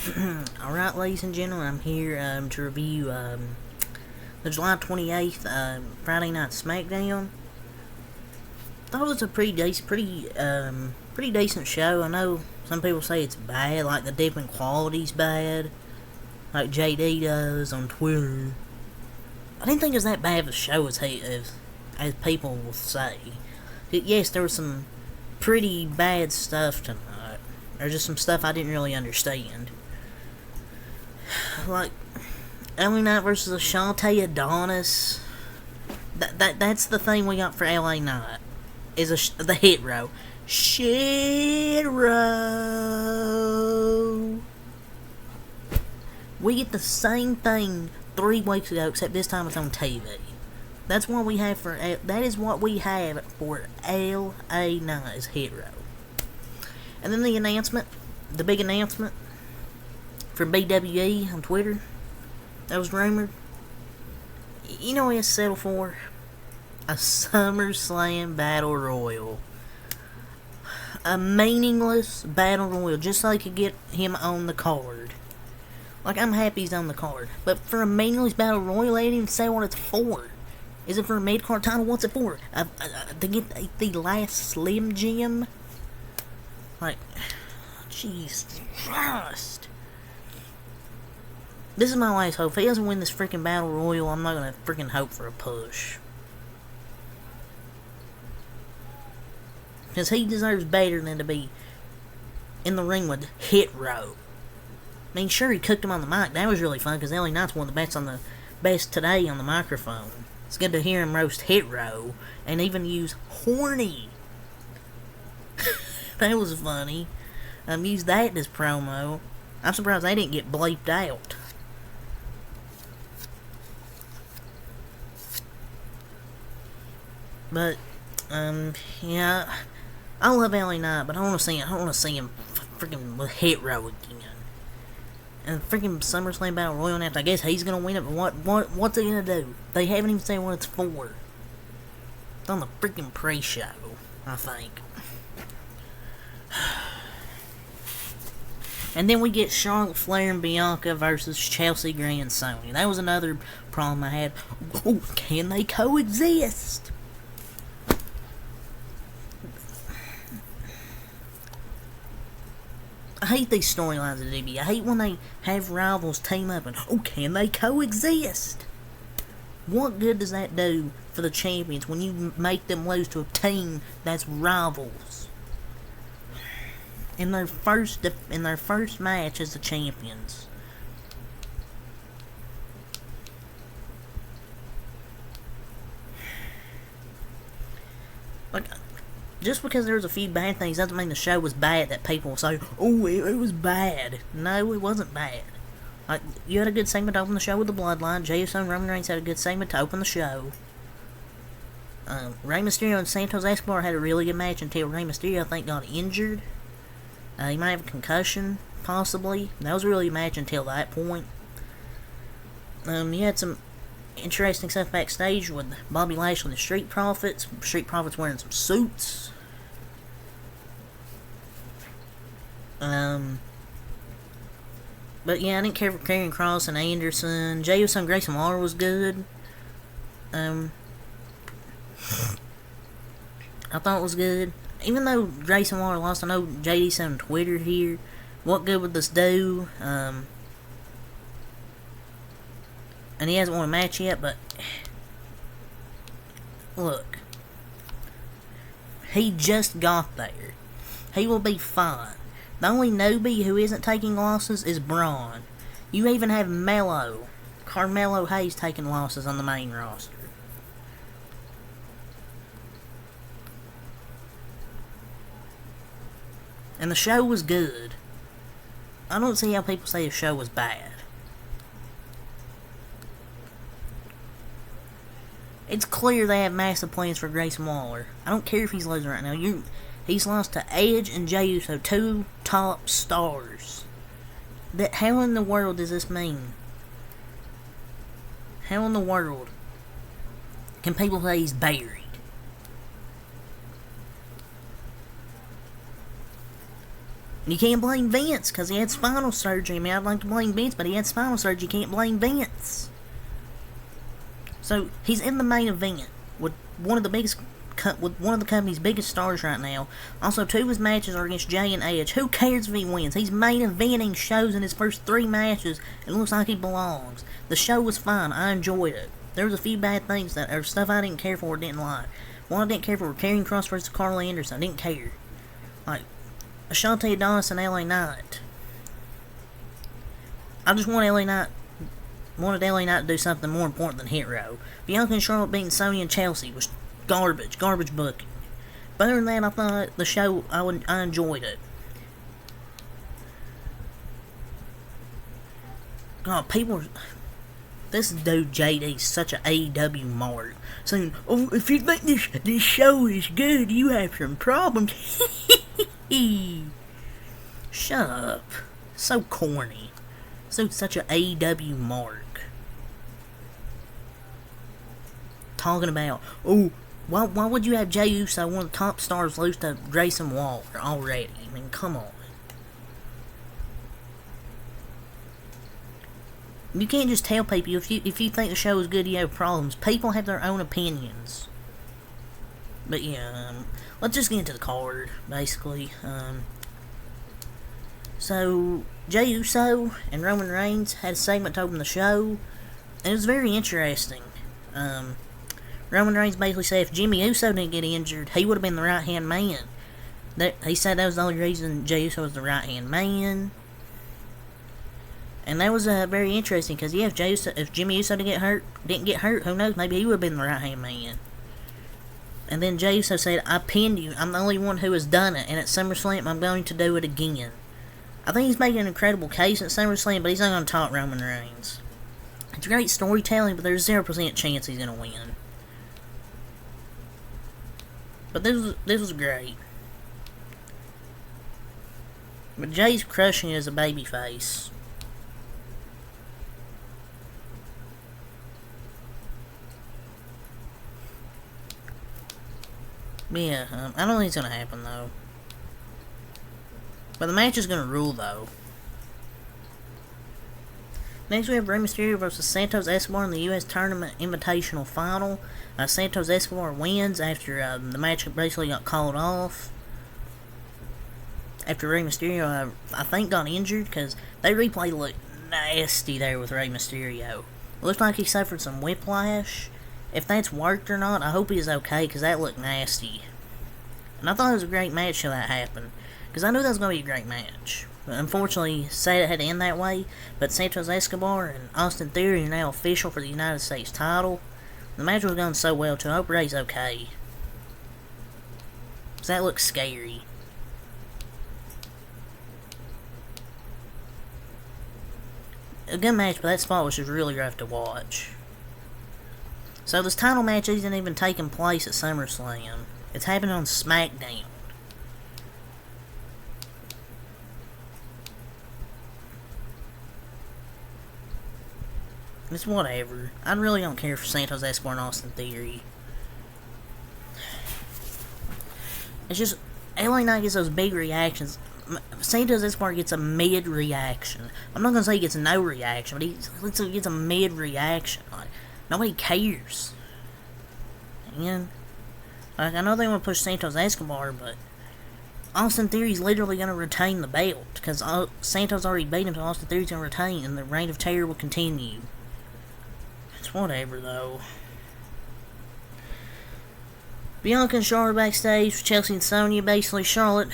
Alright, ladies and gentlemen, I'm here to review the July 28th Friday Night Smackdown. Thought it was a pretty decent show. I know some people say it's bad, like the different quality's bad, like JD does on Twitter. I didn't think it was that bad of a show as people will say. Yes, there was some pretty bad stuff tonight. Or just some stuff I didn't really understand. Like, LA Knight versus Ashante Adonis. That's the thing we got for LA Knight. Is the hit row. Shit row. We get the same thing 3 weeks ago, except this time it's on TV. That is what we have for LA Knight's hit row. And then the big announcement for BWE on Twitter that was rumored. You know what he has to settle for? A SummerSlam Battle Royal. A meaningless Battle Royal, just so they could get him on the card. Like, I'm happy he's on the card. But for a meaningless Battle Royal, they didn't even say what it's for. Is it for a mid-card title? What's it for? To get the last Slim Jim? Like, Jesus Christ. This is my last hope. If he doesn't win this freaking Battle Royal, I'm not gonna freaking hope for a push. Because he deserves better than to be in the ring with Hit Row. I mean, sure, he cooked him on the mic. That was really fun, because LA Knight's one of the best today on the microphone. It's good to hear him roast Hit Row, and even use horny. That was funny. Use that in his promo. I'm surprised they didn't get bleeped out. But, yeah, I love LA Knight, but I want to see him freaking with Hit Row again. And freaking SummerSlam Battle Royal after. I guess he's gonna win it, but what's he gonna do? They haven't even said what it's for. It's on the freaking pre-show, I think. And then we get Charlotte Flair and Bianca versus Chelsea Green and Sonya. That was another problem I had. Oh, can they coexist? I hate these storylines at DB. I hate when they have rivals team up and, oh, can they coexist? What good does that do for the champions when you make them lose to a team that's rivals? In their first match as the champions. Like, just because there was a few bad things doesn't mean the show was bad that people will say, oh, it was bad. No, it wasn't bad. Like, you had a good segment to open the show with the Bloodline. Jey Uso and Roman Reigns had a good segment to open the show. Rey Mysterio and Santos Escobar had a really good match until Rey Mysterio, I think, got injured. He might have a concussion, possibly. That was a really good match until that point. You had some interesting stuff backstage with Bobby Lashley and the Street Profits. Street Profits wearing some suits. But yeah, I didn't care for Karrion Kross and Anderson. Jey Uso and Grayson Waller was good. I thought it was good. Even though Grayson Waller lost, I know JD said on Twitter here, what good would this do? And he hasn't won a match yet, but look, he just got there. He will be fine. The only newbie who isn't taking losses is Braun. You even have Carmelo Hayes taking losses on the main roster. And the show was good. I don't see how people say the show was bad. It's clear they have massive plans for Grayson Waller. I don't care if he's losing right now. He's lost to Edge and Jey Uso, 2 top stars. How in the world does this mean? How in the world can people say he's buried? You can't blame Vince, because he had spinal surgery. I mean, I'd like to blame Vince, but he had spinal surgery. You can't blame Vince. So, he's in the main event with one of the company's biggest stars right now. Also, 2 of his matches are against Jay and Edge. Who cares if he wins? He's main eventing shows in his first 3 matches. It looks like he belongs. The show was fine. I enjoyed it. There was a few bad things or stuff I didn't care for or didn't like. One I didn't care for, Karrion Kross versus Carl Anderson. I didn't care. Like, Ashante Adonis and LA Knight. I just wanted LA Knight to do something more important than Hit Row. Bianca and Charlotte beating Sonya and Chelsea was garbage booking. But other than that, I thought the show, I enjoyed it. God, this dude JD's such an AEW mark. Saying, oh, if you think this show is good, you have some problems. Shut up. So corny. Such an AEW mark. Talking about, oh, why would you have Jey Uso, one of the top stars, lose to Grayson Waller already? I mean, come on. You can't just tell people, if you think the show is good, you have problems. People have their own opinions. But yeah, let's just get into the card, basically. So, Jey Uso and Roman Reigns had a segment to open the show, and it was very interesting. Roman Reigns basically said if Jimmy Uso didn't get injured, he would have been the right-hand man. He said that was the only reason Jey Uso was the right-hand man. And that was very interesting, because yeah, if Jimmy Uso didn't get hurt, who knows, maybe he would have been the right-hand man. And then Jey Uso said, I pinned you, I'm the only one who has done it, and at SummerSlam, I'm going to do it again. I think he's making an incredible case at SummerSlam, but he's not going to top Roman Reigns. It's great storytelling, but there's 0% chance he's going to win. But this was great. But Jay's crushing it as a babyface. Yeah, I don't think it's gonna happen though. But the match is gonna rule though. Next we have Rey Mysterio versus Santos Escobar in the U.S. Tournament Invitational Final. Santos Escobar wins after the match basically got called off. After Rey Mysterio, I think, got injured, because they replay looked nasty there with Rey Mysterio. It looked like he suffered some whiplash. If that's worked or not, I hope he's okay, because that looked nasty. And I thought it was a great match till that happened, because I knew that was going to be a great match. But unfortunately, sad it had to end that way, but Santos Escobar and Austin Theory are now official for the United States title. The match was going so well, too. I hope Rey's okay. Because that looks scary. A good match, but that spot was just really rough to watch. So this title match isn't even taking place at SummerSlam. It's happening on Smackdown. It's whatever. I really don't care for Santos Escobar and Austin Theory. It's just, LA Knight gets those big reactions. Santos Escobar gets a mid-reaction. I'm not going to say he gets no reaction, but he gets a mid-reaction. Like, nobody cares. And, like, I know they want to push Santos Escobar, but Austin Theory's literally going to retain the belt, because Santos already beat him, so Austin Theory's going to retain, and the reign of terror will continue. It's whatever, though. Bianca and Charlotte backstage with Chelsea and Sonya. Basically, Charlotte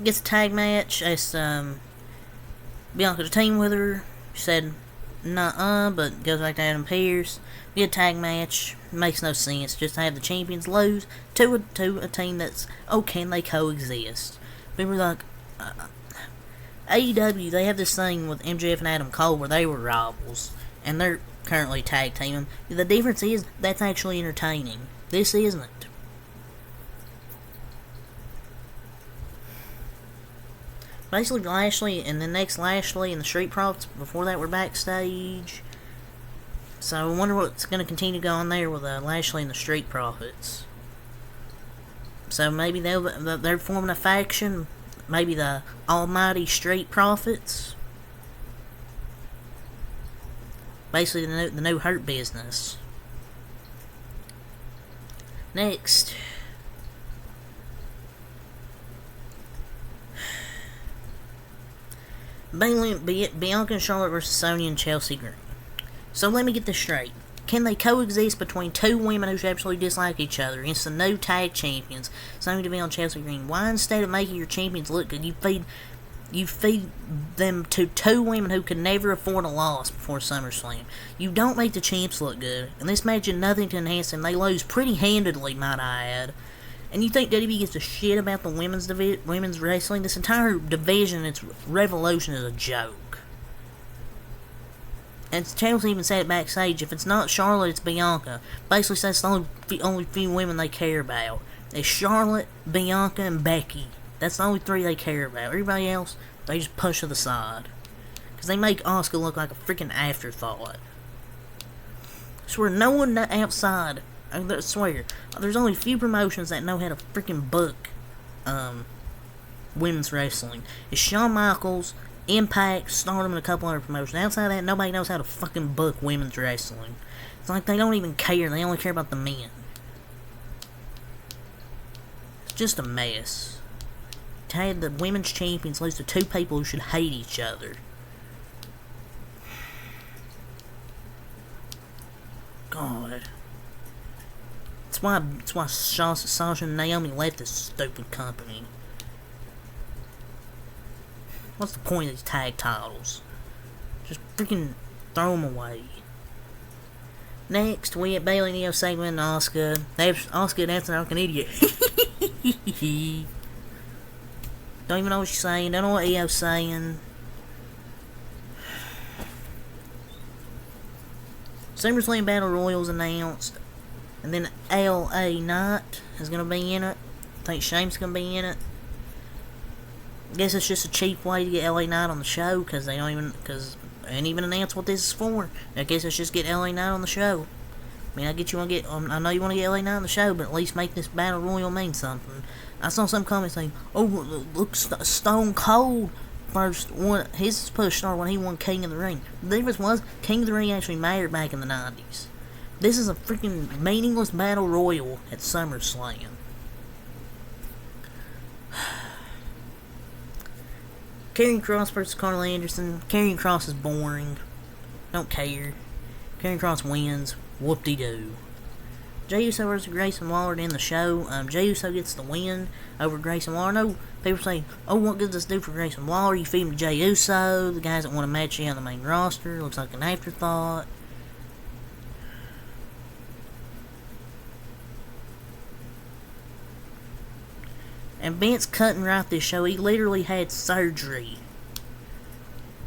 gets a tag match. Asks Bianca to team with her. She said, nuh-uh, but goes back to Adam Pearce. We get a tag match. Makes no sense. Just to have the champions lose to a team that's, oh, can they coexist? People are like, AEW, they have this thing with MJF and Adam Cole where they were rivals, and they're currently tag teaming. The difference is, that's actually entertaining. This isn't. Basically, Lashley and the next Lashley and the Street Profits before that were backstage. So I wonder what's going to continue to go on there with Lashley and the Street Profits. So maybe they're forming a faction. maybe the Almighty Street Profits. Basically, the new Hurt Business. Next, Bianca and Charlotte versus Sonya and Chelsea Green. So let me get this straight. Can they coexist between two women who absolutely dislike each other against the new tag champions, Sonya Deville and Chelsea Green? Why, instead of making your champions look good, you feed them to two women who could never afford a loss before SummerSlam? You don't make the champs look good, and this match did nothing to enhance them. They lose pretty handedly, might I add. And you think WWE gives a shit about the women's wrestling? This entire division, its revolution, is a joke. And Chelsea even said it backstage, if it's not Charlotte, it's Bianca. Basically says the only few women they care about. It's Charlotte, Bianca, and Becky. That's the only three they care about. Everybody else, they just push to the side. Because they make Asuka look like a freaking afterthought. I swear, no one outside, I swear, there's only a few promotions that know how to freaking book women's wrestling. It's Shawn Michaels, Impact, Stardom, and a couple other promotions. Outside of that, nobody knows how to fucking book women's wrestling. It's like they don't even care. They only care about the men. It's just a mess. To have the women's champions lose to two people who should hate each other. God. That's why Sasha and Naomi left this stupid company. What's the point of these tag titles? Just freaking throw them away. Next, we have Bayley, Neo, Segment, and Asuka. Asuka dancing like an idiot. Don't even know what she's saying. Don't know what Io's saying. SummerSlam Battle Royals announced. And then LA Knight is going to be in it. I think Shane's going to be in it. I guess it's just a cheap way to get LA Knight on the show, because they ain't even announced what this is for. I guess it's just get LA Knight on the show. I mean, I know you want to get LA Knight on the show, but at least make this Battle Royal mean something. I saw some comments saying, oh, look, Stone Cold first won, his supposed to start when he won King of the Ring. The difference was, King of the Ring actually mattered back in the 90s. This is a freaking meaningless Battle Royal at SummerSlam. Karrion Kross versus Carl Anderson. Karrion Kross is boring. Don't care. Karrion Kross wins. Whoop-de-doo. Jey Uso versus Grayson Waller to end the show. Jey Uso gets the win over Grayson Waller. I know people say, oh, what good does this do for Grayson Waller? You feed him to Jey Uso. The guys that want to match you on the main roster. Looks like an afterthought. And Vince couldn't write this show. He literally had surgery.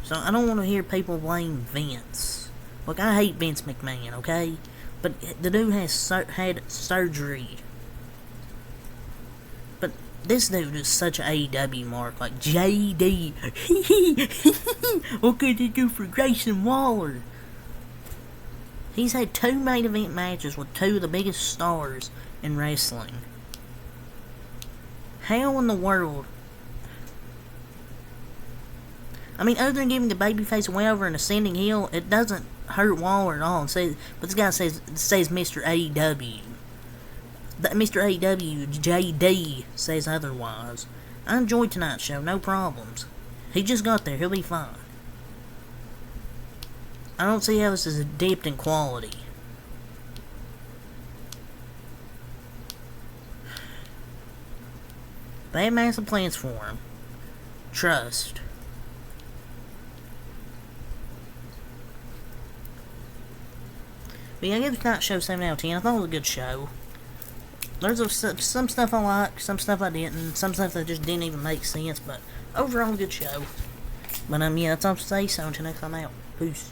So I don't want to hear people blame Vince. Look, I hate Vince McMahon, okay? But the dude had surgery. But this dude is such an AEW mark. Like, JD. What could he do for Grayson Waller? He's had 2 main event matches with 2 of the biggest stars in wrestling. How in the world? I mean, other than giving the babyface away over an ascending heel, it doesn't hurt Waller at all. But this guy says Mr. AEW. Mr. AEW, JD, says otherwise. I enjoyed tonight's show, no problems. He just got there, he'll be fine. I don't see how this is a dip in quality. They have massive plans for him. Trust. But yeah, I gave tonight's show 7 out of 10. I thought it was a good show. There's some stuff I liked, some stuff I didn't, some stuff that just didn't even make sense, but overall, a good show. But yeah, that's all to say, so until next time, I'm out. Peace.